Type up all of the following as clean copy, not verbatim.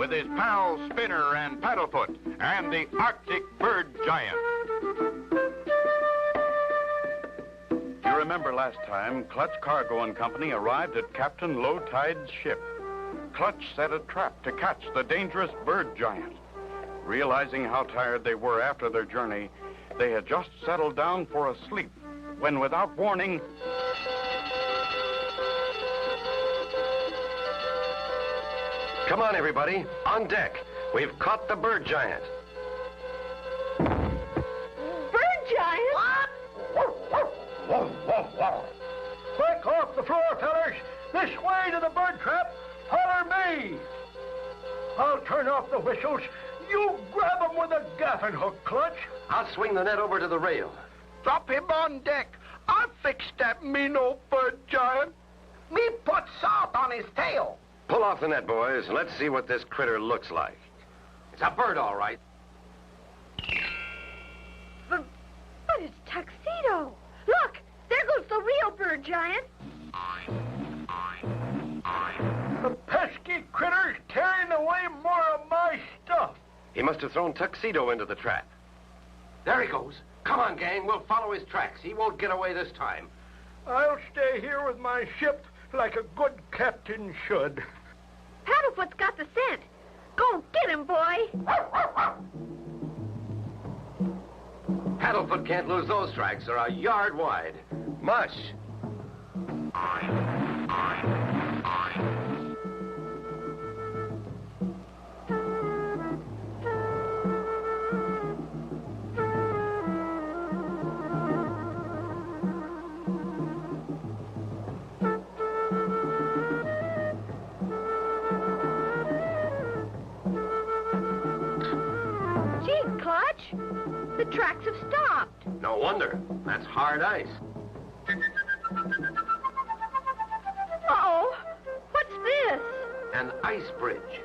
with his pals Spinner and Paddlefoot and the Arctic Bird Giant. You remember last time, Clutch Cargo and Company arrived at Captain Lowtide's ship. Clutch set a trap to catch the dangerous bird giant. Realizing how tired they were after their journey, they had just settled down for a sleep when, without warning, come on, everybody, on deck. We've caught the bird giant. Bird giant? Quick, off the floor, fellers. This way to the bird trap. Holler me. I'll turn off the whistles. You grab him with a gaffin hook, Clutch. I'll swing the net over to the rail. Drop him on deck. I'll fix that mean old bird giant. Me put salt on his tail. Pull off the net, boys, and let's see what this critter looks like. It's a bird, all right. But it's Tuxedo. Look, there goes the real bird giant. The pesky critter's carrying away more of my stuff. He must have thrown Tuxedo into the trap. There he goes. Come on, gang. We'll follow his tracks. He won't get away this time. I'll stay here with my ship like a good captain should. Paddlefoot's got the scent. Go get him, boy. Paddlefoot can't lose those tracks. They're a yard wide. Mush. Gee, Clutch, the tracks have stopped. No wonder. That's hard ice. Uh-oh, what's this? An ice bridge.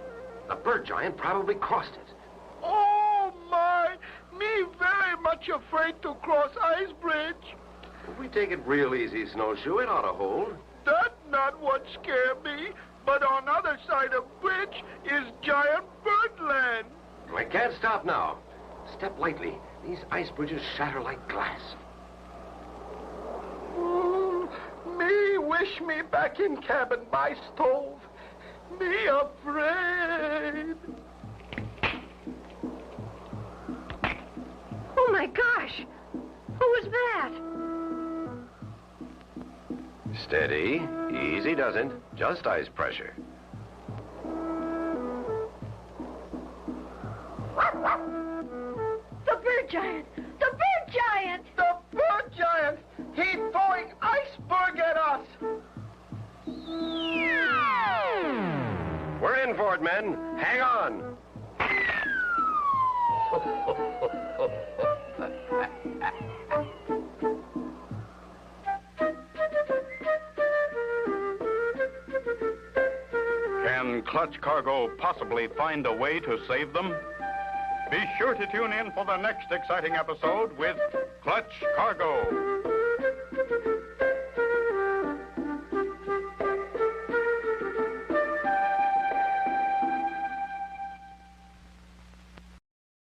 The bird giant probably crossed it. Oh, my. Me very much afraid to cross ice bridge. If we take it real easy, Snowshoe, it ought to hold. That's not what scare me. But on other side of bridge is giant birdland. We can't stop now. Step lightly. These ice bridges shatter like glass. Me wish me back in cabin by stove. Me afraid. Oh, my gosh. Who was that? Steady. Easy doesn't. Just ice pressure. The bird giant! The bird giant! The bird giant! He's throwing iceberg at us! We're in for it, men. Hang on. Can Clutch Cargo possibly find a way to save them? Be sure to tune in for the next exciting episode with Clutch Cargo.